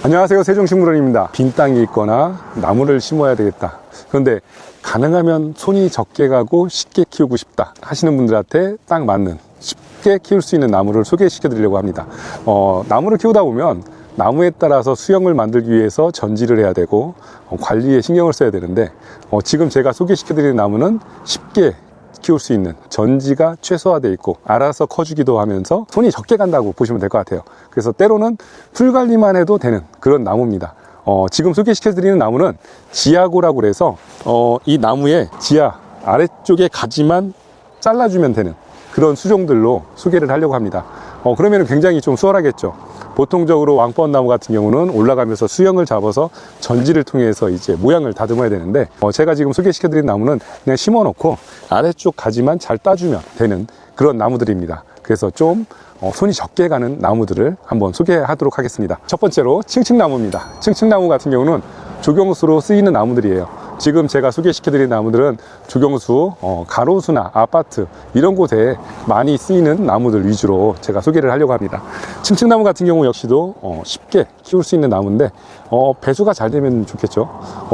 안녕하세요, 세종식물원입니다. 빈 땅이 있거나 나무를 심어야 되겠다, 그런데 가능하면 손이 적게 가고 쉽게 키우고 싶다 하시는 분들한테 딱 맞는 쉽게 키울 수 있는 나무를 소개시켜 드리려고 합니다. 나무를 키우다 보면 나무에 따라서 수영을 만들기 위해서 전지를 해야 되고 관리에 신경을 써야 되는데, 지금 제가 소개시켜 드리는 나무는 쉽게 키울 수 있는, 전지가 최소화되어 있고 알아서 커주기도 하면서 손이 적게 간다고 보시면 될 것 같아요. 그래서 때로는 풀 관리만 해도 되는 그런 나무입니다. 지금 소개시켜 드리는 나무는 지하고라고 해서 이 나무의 지하 아래쪽에 가지만 잘라주면 되는 그런 수종들로 소개를 하려고 합니다. 그러면 굉장히 좀 수월하겠죠. 보통적으로 왕벚나무 같은 경우는 올라가면서 수영을 잡아서 전지를 통해서 이제 모양을 다듬어야 되는데, 제가 지금 소개시켜 드린 나무는 그냥 심어 놓고 아래쪽 가지만 잘 따주면 되는 그런 나무들입니다. 그래서 좀 손이 적게 가는 나무들을 한번 소개하도록 하겠습니다. 첫 번째로 층층나무입니다. 층층나무 같은 경우는 조경수로 쓰이는 나무들이에요. 지금 제가 소개시켜 드린 나무들은 조경수, 가로수나 아파트 이런 곳에 많이 쓰이는 나무들 위주로 제가 소개를 하려고 합니다. 층층나무 같은 경우 역시도 쉽게 키울 수 있는 나무인데 배수가 잘 되면 좋겠죠.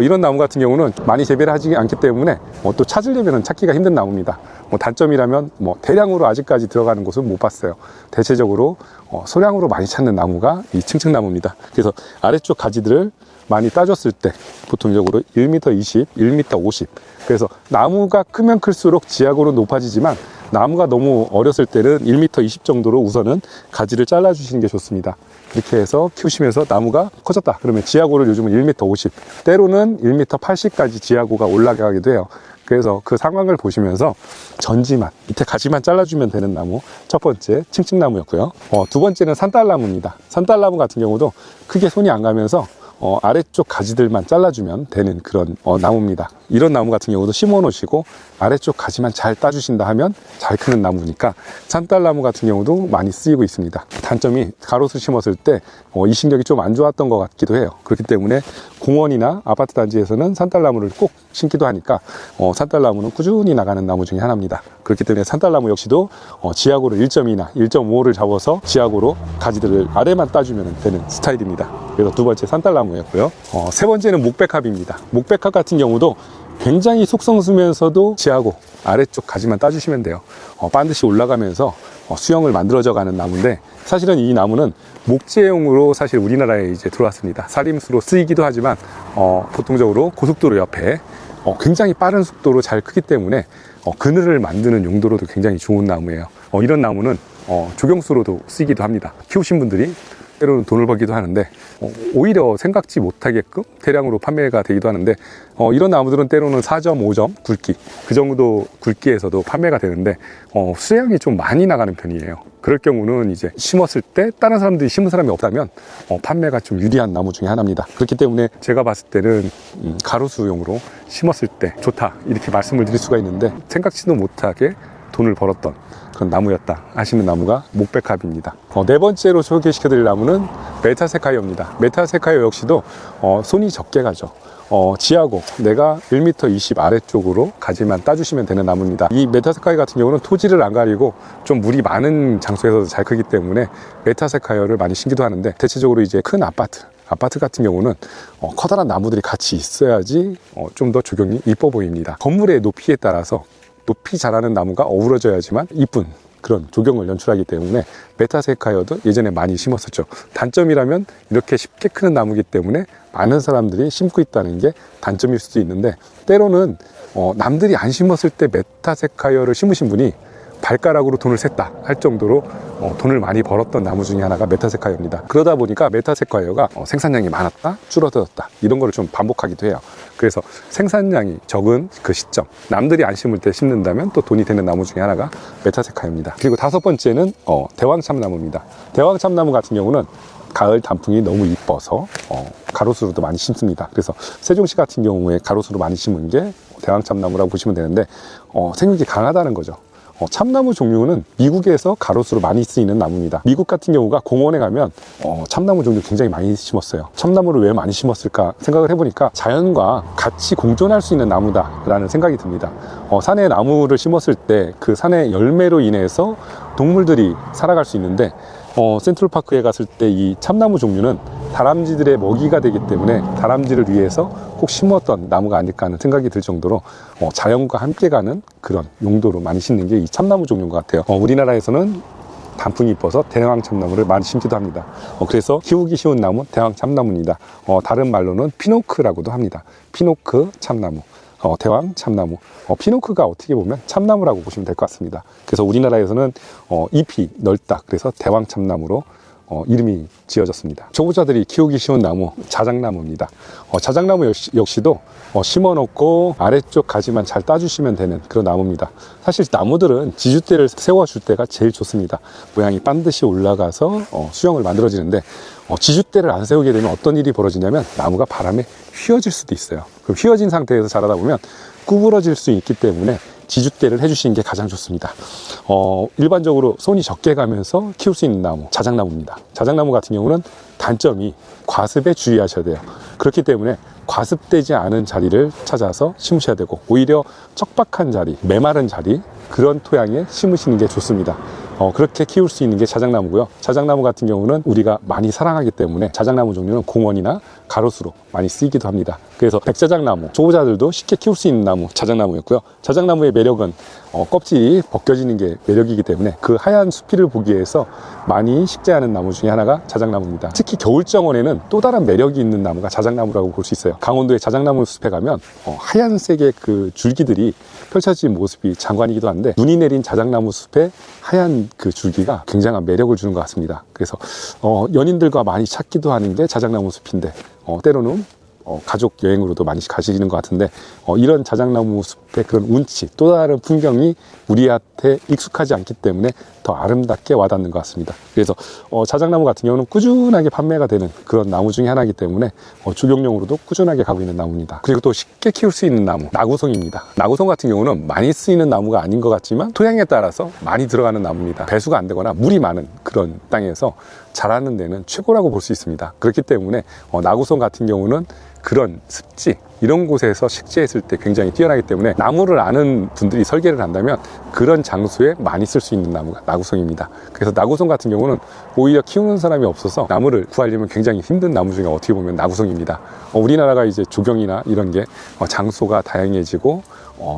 이런 나무 같은 경우는 많이 재배를 하지 않기 때문에 또 찾으려면 찾기가 힘든 나무입니다. 대단점이라면 대량으로 아직까지 들어가는 곳은 못 봤어요. 대체적으로 소량으로 많이 찾는 나무가 이 층층나무입니다. 그래서 아래쪽 가지들을 많이 따줬을 때 보통적으로 1m 20, 1m 50, 그래서 나무가 크면 클수록 지하고는 높아지지만 나무가 너무 어렸을 때는 1m 20 정도로 우선은 가지를 잘라 주시는 게 좋습니다. 이렇게 해서 키우시면서 나무가 커졌다 그러면 지하고를 요즘은 1m 50, 때로는 1m 80까지 지하고가 올라가기도 해요. 그래서 그 상황을 보시면서 전지만, 밑에 가지만 잘라주면 되는 나무, 첫 번째 층층나무였고요. 두 번째는 산딸나무입니다. 산딸나무 같은 경우도 크게 손이 안 가면서 아래쪽 가지들만 잘라주면 되는 그런 나무입니다. 이런 나무 같은 경우도 심어 놓으시고 아래쪽 가지만 잘 따주신다 하면 잘 크는 나무니까 산딸나무 같은 경우도 많이 쓰이고 있습니다. 단점이 가로수 심었을 때 이식력이 좀 안 좋았던 것 같기도 해요. 그렇기 때문에 공원이나 아파트 단지에서는 산딸나무를 꼭 심기도 하니까 산딸나무는 꾸준히 나가는 나무 중에 하나입니다. 그렇기 때문에 산딸나무 역시도 지하고를 1.2나 1.5를 잡아서 지하고로 가지들을 아래만 따주면 되는 스타일입니다. 그래서 두 번째 산딸나무였고요. 세 번째는 목백합입니다. 목백합 같은 경우도 굉장히 속성수면서도 지하고 아래쪽 가지만 따주시면 돼요. 반드시 올라가면서 수영을 만들어져 가는 나무인데, 사실은 이 나무는 목재용으로 사실 우리나라에 이제 들어왔습니다. 살림수로 쓰이기도 하지만 보통적으로 고속도로 옆에 굉장히 빠른 속도로 잘 크기 때문에 그늘을 만드는 용도로도 굉장히 좋은 나무예요. 이런 나무는 조경수로도 쓰이기도 합니다. 키우신 분들이 때로는 돈을 벌기도 하는데 오히려 생각지 못하게끔 대량으로 판매가 되기도 하는데, 이런 나무들은 때로는 4.5점 굵기, 그 정도 굵기에서도 판매가 되는데 수량이 좀 많이 나가는 편이에요. 그럴 경우는 이제 심었을 때 다른 사람들이 심은 사람이 없다면 판매가 좀 유리한 나무 중에 하나입니다. 그렇기 때문에 제가 봤을 때는 가로수용으로 심었을 때 좋다 이렇게 말씀을 드릴 수가 있는데, 생각지도 못하게 돈을 벌었던 그런 나무였다 하시는 나무가 목백합입니다. 네 번째로 소개시켜 드릴 나무는 메타세카이어입니다. 메타세카이어 역시도 손이 적게 가죠. 지하고 내가 1m 20 아래쪽으로 가지만 따주시면 되는 나무입니다. 이 메타세카이어 같은 경우는 토지를 안 가리고 좀 물이 많은 장소에서도 잘 크기 때문에 메타세카이어를 많이 심기도 하는데, 대체적으로 이제 큰 아파트 같은 경우는 커다란 나무들이 같이 있어야지 좀 더 조경이 이뻐 보입니다. 건물의 높이에 따라서 높이 자라는 나무가 어우러져야지만 이쁜 그런 조경을 연출하기 때문에 메타세카이어도 예전에 많이 심었었죠. 단점이라면 이렇게 쉽게 크는 나무이기 때문에 많은 사람들이 심고 있다는 게 단점일 수도 있는데, 때로는 남들이 안 심었을 때 메타세카이어를 심으신 분이 발가락으로 돈을 셌다 할 정도로 돈을 많이 벌었던 나무 중에 하나가 메타세카이어입니다. 그러다 보니까 메타세카이어가 생산량이 많았다 줄어들었다 이런 거를 좀 반복하기도 해요. 그래서 생산량이 적은 그 시점, 남들이 안 심을 때 심는다면 또 돈이 되는 나무 중에 하나가 메타세카이어입니다. 그리고 다섯 번째는 대왕참나무입니다. 대왕참나무 같은 경우는 가을 단풍이 너무 이뻐서 가로수로도 많이 심습니다. 그래서 세종시 같은 경우에 가로수로 많이 심은 게 대왕참나무라고 보시면 되는데, 생육이 강하다는 거죠. 참나무 종류는 미국에서 가로수로 많이 쓰이는 나무입니다. 미국 같은 경우가 공원에 가면 참나무 종류 굉장히 많이 심었어요. 참나무를 왜 많이 심었을까 생각을 해보니까 자연과 같이 공존할 수 있는 나무다라는 생각이 듭니다. 산에 나무를 심었을 때 그 산의 열매로 인해서 동물들이 살아갈 수 있는데, 센트럴파크에 갔을 때 이 참나무 종류는 다람쥐들의 먹이가 되기 때문에 다람쥐를 위해서 꼭 심었던 나무가 아닐까 하는 생각이 들 정도로 자연과 함께 가는 그런 용도로 많이 심는 게 이 참나무 종류인 것 같아요. 우리나라에서는 단풍이 이뻐서 대왕 참나무를 많이 심기도 합니다. 그래서 키우기 쉬운 나무 대왕 참나무입니다. 다른 말로는 피노크라고도 합니다. 피노크 참나무, 대왕 참나무. 피노크가 어떻게 보면 참나무라고 보시면 될 것 같습니다. 그래서 우리나라에서는 잎이 넓다 그래서 대왕 참나무로 이름이 지어졌습니다. 초보자들이 키우기 쉬운 나무 자작나무입니다. 자작나무 역시도 심어 놓고 아래쪽 가지만 잘 따주시면 되는 그런 나무입니다. 사실 나무들은 지주대를 세워줄 때가 제일 좋습니다. 모양이 반드시 올라가서 수영을 만들어지는데 지주대를 안 세우게 되면 어떤 일이 벌어지냐면 나무가 바람에 휘어질 수도 있어요. 그럼 휘어진 상태에서 자라다 보면 구부러질 수 있기 때문에 지주대를 해주시는 게 가장 좋습니다. 일반적으로 손이 적게 가면서 키울 수 있는 나무 자작나무입니다. 자작나무 같은 경우는 단점이 과습에 주의하셔야 돼요. 그렇기 때문에 과습되지 않은 자리를 찾아서 심으셔야 되고 오히려 척박한 자리, 메마른 자리 그런 토양에 심으시는 게 좋습니다. 그렇게 키울 수 있는 게 자작나무고요. 자작나무 같은 경우는 우리가 많이 사랑하기 때문에 자작나무 종류는 공원이나 가로수로 많이 쓰이기도 합니다. 그래서 백자작나무, 초보자들도 쉽게 키울 수 있는 나무 자작나무였고요. 자작나무의 매력은 껍질이 벗겨지는 게 매력이기 때문에 그 하얀 수피를 보기 위해서 많이 식재하는 나무 중에 하나가 자작나무입니다. 특히 겨울정원에는 또 다른 매력이 있는 나무가 자작나무라고 볼 수 있어요. 강원도의 자작나무 숲에 가면 하얀색의 그 줄기들이 펼쳐진 모습이 장관이기도 한데 눈이 내린 자작나무 숲에 하얀 그 줄기가 굉장한 매력을 주는 것 같습니다. 그래서 연인들과 많이 찾기도 하는 게 자작나무 숲인데 때로는 가족 여행으로도 많이 가시는 것 같은데 이런 자작나무 숲의 그런 운치 또 다른 풍경이 우리한테 익숙하지 않기 때문에 더 아름답게 와닿는 것 같습니다. 그래서 자작나무 같은 경우는 꾸준하게 판매가 되는 그런 나무 중에 하나이기 때문에 주경용으로도 꾸준하게 가고 있는 나무입니다. 그리고 또 쉽게 키울 수 있는 나무 나구송입니다. 나구송 같은 경우는 많이 쓰이는 나무가 아닌 것 같지만 토양에 따라서 많이 들어가는 나무입니다. 배수가 안 되거나 물이 많은 그런 땅에서 자라는 데는 최고라고 볼 수 있습니다. 그렇기 때문에 나구송 같은 경우는 그런 습지 이런 곳에서 식재했을 때 굉장히 뛰어나기 때문에 나무를 아는 분들이 설계를 한다면 그런 장소에 많이 쓸 수 있는 나무가 나구송입니다. 그래서 나구송 같은 경우는 오히려 키우는 사람이 없어서 나무를 구하려면 굉장히 힘든 나무 중에 어떻게 보면 나구송입니다. 우리나라가 이제 조경이나 이런 게 장소가 다양해지고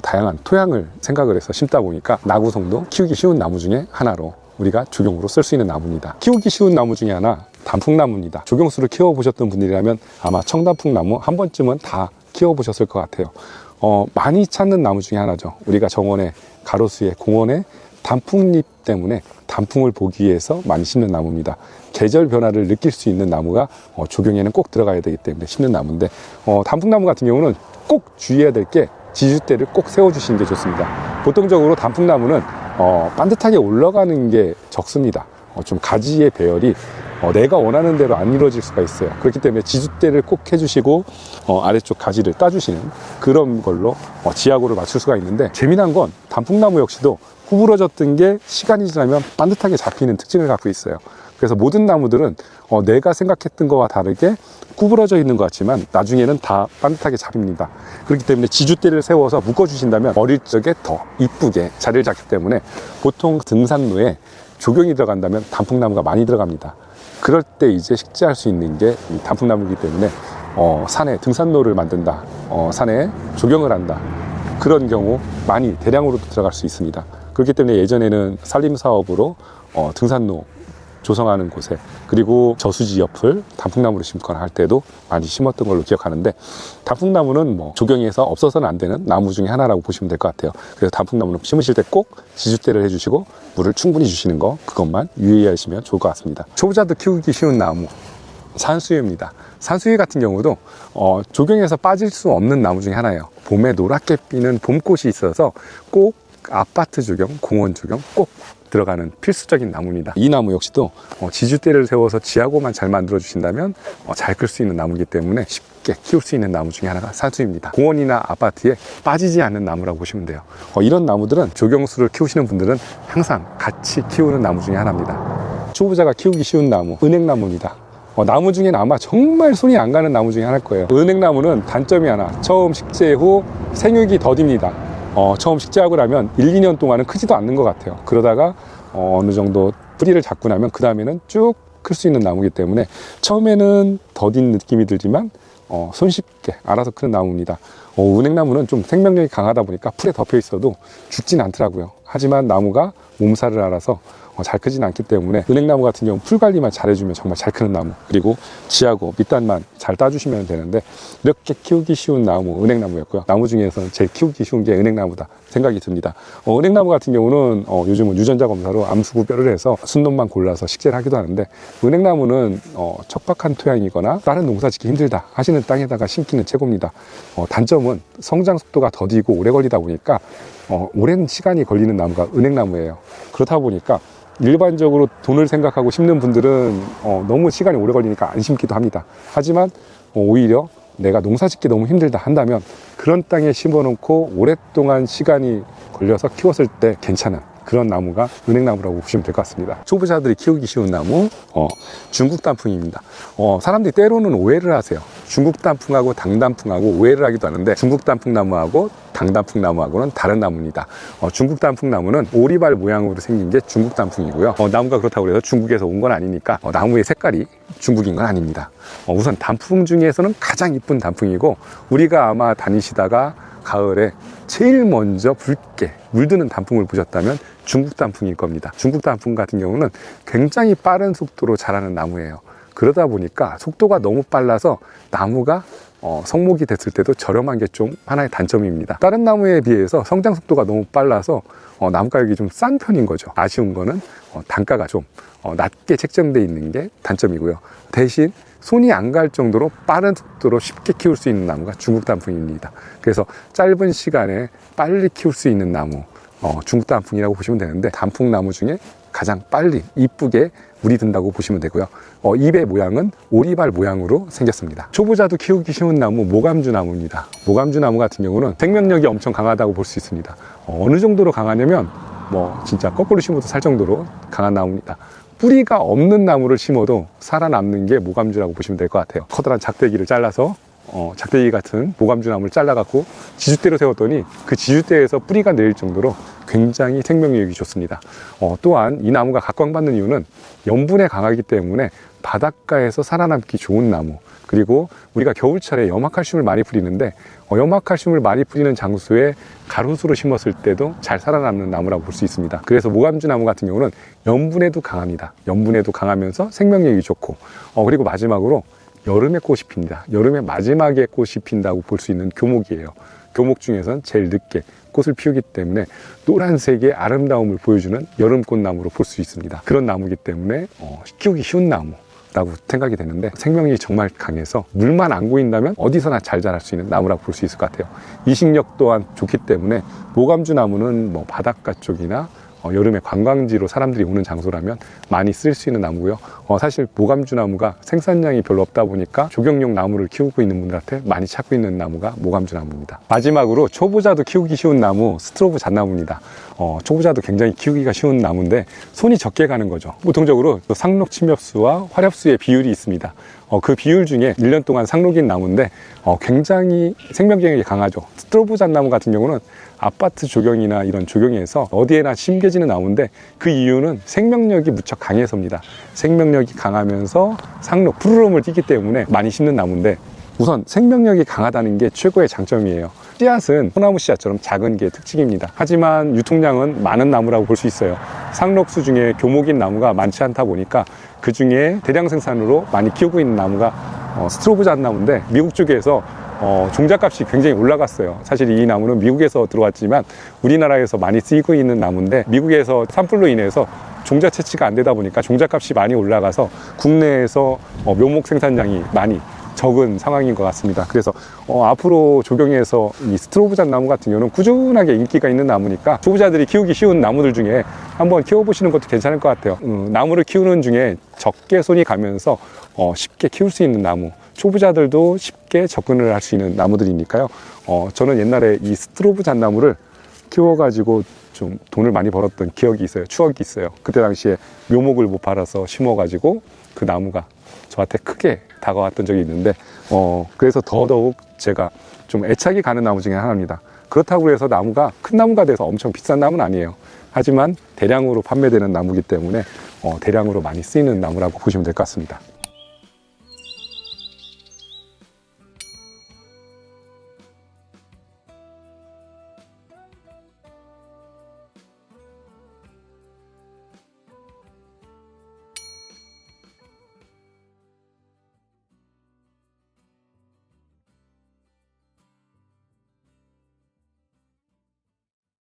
다양한 토양을 생각을 해서 심다 보니까 나구송도 키우기 쉬운 나무 중에 하나로 우리가 조경으로 쓸 수 있는 나무입니다. 키우기 쉬운 나무 중에 하나 단풍나무입니다. 조경수를 키워보셨던 분들이라면 아마 청단풍나무 한 번쯤은 다 키워보셨을 것 같아요. 많이 찾는 나무 중에 하나죠. 우리가 정원에 가로수에 공원에 단풍잎 때문에 단풍을 보기 위해서 많이 심는 나무입니다. 계절 변화를 느낄 수 있는 나무가 조경에는 꼭 들어가야 되기 때문에 심는 나무인데 단풍나무 같은 경우는 꼭 주의해야 될 게 지주대를 꼭 세워주시는 게 좋습니다. 보통적으로 단풍나무는 반듯하게 올라가는 게 적습니다. 좀 가지의 배열이 내가 원하는 대로 안 이루어질 수가 있어요. 그렇기 때문에 지주대를 꼭 해주시고 아래쪽 가지를 따주시는 그런 걸로 지하고를 맞출 수가 있는데 재미난 건 단풍나무 역시도 구부러졌던 게 시간이 지나면 반듯하게 잡히는 특징을 갖고 있어요. 그래서 모든 나무들은 내가 생각했던 것과 다르게 구부러져 있는 것 같지만 나중에는 다 반듯하게 잡힙니다. 그렇기 때문에 지주대를 세워서 묶어주신다면 어릴 적에 더 이쁘게 자리를 잡기 때문에 보통 등산로에 조경이 들어간다면 단풍나무가 많이 들어갑니다. 그럴 때 이제 식재할 수 있는 게 이 단풍나무이기 때문에 산에 등산로를 만든다, 산에 조경을 한다 그런 경우 많이 대량으로도 들어갈 수 있습니다. 그렇기 때문에 예전에는 산림사업으로 등산로 조성하는 곳에 그리고 저수지 옆을 단풍나무를 심거나 할 때도 많이 심었던 걸로 기억하는데 단풍나무는 조경에서 없어서는 안 되는 나무 중에 하나라고 보시면 될 것 같아요. 그래서 단풍나무는 심으실 때 꼭 지주대를 해주시고 물을 충분히 주시는 거 그것만 유의하시면 좋을 것 같습니다. 초보자도 키우기 쉬운 나무 산수유입니다. 산수유 같은 경우도 조경에서 빠질 수 없는 나무 중에 하나예요. 봄에 노랗게 피는 봄꽃이 있어서 꼭 아파트 조경, 공원 조경 꼭 들어가는 필수적인 나무입니다. 이 나무 역시도 지주대를 세워서 지하고만 잘 만들어 주신다면 잘 클 수 있는 나무이기 때문에 쉽게 키울 수 있는 나무 중에 하나가 산수유입니다. 공원이나 아파트에 빠지지 않는 나무라고 보시면 돼요. 이런 나무들은 조경수를 키우시는 분들은 항상 같이 키우는 나무 중에 하나입니다. 초보자가 키우기 쉬운 나무 은행나무입니다. 나무 중에는 아마 정말 손이 안 가는 나무 중에 하나일 거예요. 은행나무는 단점이 하나, 처음 식재 후 생육이 더딥니다. 처음 식재하고 나면 1, 2년 동안은 크지도 않는 것 같아요. 그러다가 어느 정도 뿌리를 잡고 나면 그 다음에는 쭉 클 수 있는 나무이기 때문에 처음에는 더딘 느낌이 들지만 손쉽게 알아서 크는 나무입니다. 은행나무는 좀 생명력이 강하다 보니까 풀에 덮여 있어도 죽진 않더라고요. 하지만 나무가 몸살을 알아서 잘 크진 않기 때문에 은행나무 같은 경우 풀 관리만 잘해주면 정말 잘 크는 나무, 그리고 지하고 밑단만 잘 따주시면 되는데, 이렇게 키우기 쉬운 나무 은행나무였고요. 나무 중에서는 제일 키우기 쉬운 게 은행나무다 생각이 듭니다. 은행나무 같은 경우는 요즘은 유전자 검사로 암수구별을 해서 순놈만 골라서 식재를 하기도 하는데, 은행나무는 척박한 토양이거나 다른 농사 짓기 힘들다 하시는 땅에다가 심기는 최고입니다. 단점은 성장 속도가 더디고 오래 걸리다 보니까 오랜 시간이 걸리는 나무가 은행나무예요. 그렇다 보니까 일반적으로 돈을 생각하고 심는 분들은 너무 시간이 오래 걸리니까 안 심기도 합니다. 하지만 오히려 내가 농사 짓기 너무 힘들다 한다면 그런 땅에 심어 놓고 오랫동안 시간이 걸려서 키웠을 때 괜찮은 그런 나무가 은행나무라고 보시면 될 것 같습니다. 초보자들이 키우기 쉬운 나무, 중국 단풍입니다. 사람들이 때로는 오해를 하세요. 중국 단풍하고 당단풍하고 오해를 하기도 하는데, 중국 단풍나무하고 당단풍나무하고는 다른 나무입니다. 중국 단풍나무는 오리발 모양으로 생긴 게 중국 단풍이고요. 나무가 그렇다고 해서 중국에서 온 건 아니니까 나무의 색깔이 중국인 건 아닙니다. 우선 단풍 중에서는 가장 이쁜 단풍이고, 우리가 아마 다니시다가 가을에 제일 먼저 붉게 물드는 단풍을 보셨다면 중국 단풍일 겁니다. 중국 단풍 같은 경우는 굉장히 빠른 속도로 자라는 나무예요. 그러다 보니까 속도가 너무 빨라서 나무가 성목이 됐을 때도 저렴한 게 좀 하나의 단점입니다. 다른 나무에 비해서 성장 속도가 너무 빨라서 나무 가격이 좀 싼 편인 거죠. 아쉬운 거는 단가가 좀 낮게 책정되어 있는 게 단점이고요. 대신 손이 안 갈 정도로 빠른 속도로 쉽게 키울 수 있는 나무가 중국 단풍입니다. 그래서 짧은 시간에 빨리 키울 수 있는 나무, 중국 단풍이라고 보시면 되는데, 단풍나무 중에 가장 빨리 이쁘게 물이 든다고 보시면 되고요. 잎의 모양은 오리발 모양으로 생겼습니다. 초보자도 키우기 쉬운 나무, 모감주 나무입니다. 모감주 나무 같은 경우는 생명력이 엄청 강하다고 볼 수 있습니다. 어느 정도로 강하냐면 진짜 거꾸로 심어도 살 정도로 강한 나무입니다. 뿌리가 없는 나무를 심어도 살아남는 게 모감주라고 보시면 될 것 같아요. 커다란 작대기를 잘라서 작대기 같은 모감주 나무를 잘라갖고 지주대로 세웠더니 그 지주대에서 뿌리가 내릴 정도로 굉장히 생명력이 좋습니다. 또한 이 나무가 각광받는 이유는 염분에 강하기 때문에 바닷가에서 살아남기 좋은 나무, 그리고 우리가 겨울철에 염화칼슘을 많이 뿌리는데 염화칼슘을 많이 뿌리는 장소에 가로수로 심었을 때도 잘 살아남는 나무라고 볼 수 있습니다. 그래서 모감주 나무 같은 경우는 염분에도 강합니다. 염분에도 강하면서 생명력이 좋고, 그리고 마지막으로 여름에 꽃이 핍니다. 여름에 마지막에 꽃이 핀다고 볼 수 있는 교목이에요. 교목 중에서는 제일 늦게 꽃을 피우기 때문에 노란색의 아름다움을 보여주는 여름꽃나무로 볼 수 있습니다. 그런 나무이기 때문에 키우기 쉬운 나무라고 생각이 되는데, 생명력이 정말 강해서 물만 안 고인다면 어디서나 잘 자랄 수 있는 나무라고 볼 수 있을 것 같아요. 이식력 또한 좋기 때문에 모감주 나무는 바닷가 쪽이나 여름에 관광지로 사람들이 오는 장소라면 많이 쓸 수 있는 나무고요. 사실 모감주 나무가 생산량이 별로 없다 보니까 조경용 나무를 키우고 있는 분들한테 많이 찾고 있는 나무가 모감주 나무입니다. 마지막으로 초보자도 키우기 쉬운 나무, 스트로브 잣나무입니다. 초보자도 굉장히 키우기가 쉬운 나무인데 손이 적게 가는 거죠. 보통적으로 상록 침엽수와 화렵수의 비율이 있습니다. 그 비율 중에 1년 동안 상록인 나무인데 굉장히 생명력이 강하죠. 스트로브 잣나무 같은 경우는 아파트 조경이나 이런 조경에서 어디에나 심겨지는 나무인데, 그 이유는 생명력이 무척 강해서입니다. 생명력이 강하면서 상록, 푸르름을 띠기 때문에 많이 심는 나무인데, 우선 생명력이 강하다는 게 최고의 장점이에요. 씨앗은 소나무 씨앗처럼 작은 게 특징입니다. 하지만 유통량은 많은 나무라고 볼 수 있어요. 상록수 중에 교목인 나무가 많지 않다 보니까 그 중에 대량 생산으로 많이 키우고 있는 나무가 스트로브 잣나무인데, 미국 쪽에서 종잣값이 굉장히 올라갔어요. 사실 이 나무는 미국에서 들어왔지만 우리나라에서 많이 쓰이고 있는 나무인데, 미국에서 산불로 인해서 종자 채취가 안 되다 보니까 종잣값이 많이 올라가서 국내에서 묘목 생산량이 많이 적은 상황인 것 같습니다. 그래서 앞으로 조경에서 이 스트로브 잣나무 같은 경우는 꾸준하게 인기가 있는 나무니까 초보자들이 키우기 쉬운 나무들 중에 한번 키워보시는 것도 괜찮을 것 같아요. 나무를 키우는 중에 적게 손이 가면서 쉽게 키울 수 있는 나무, 초보자들도 쉽게 접근을 할 수 있는 나무들이니까요. 저는 옛날에 이 스트로브 잣나무를 키워가지고 좀 돈을 많이 벌었던 기억이 있어요. 추억이 있어요. 그때 당시에 묘목을 못 팔아서 심어가지고 그 나무가 저한테 크게 다가왔던 적이 있는데, 그래서 더더욱 제가 좀 애착이 가는 나무 중에 하나입니다. 그렇다고 해서 나무가 큰 나무가 돼서 엄청 비싼 나무는 아니에요. 하지만 대량으로 판매되는 나무이기 때문에 대량으로 많이 쓰이는 나무라고 보시면 될 것 같습니다.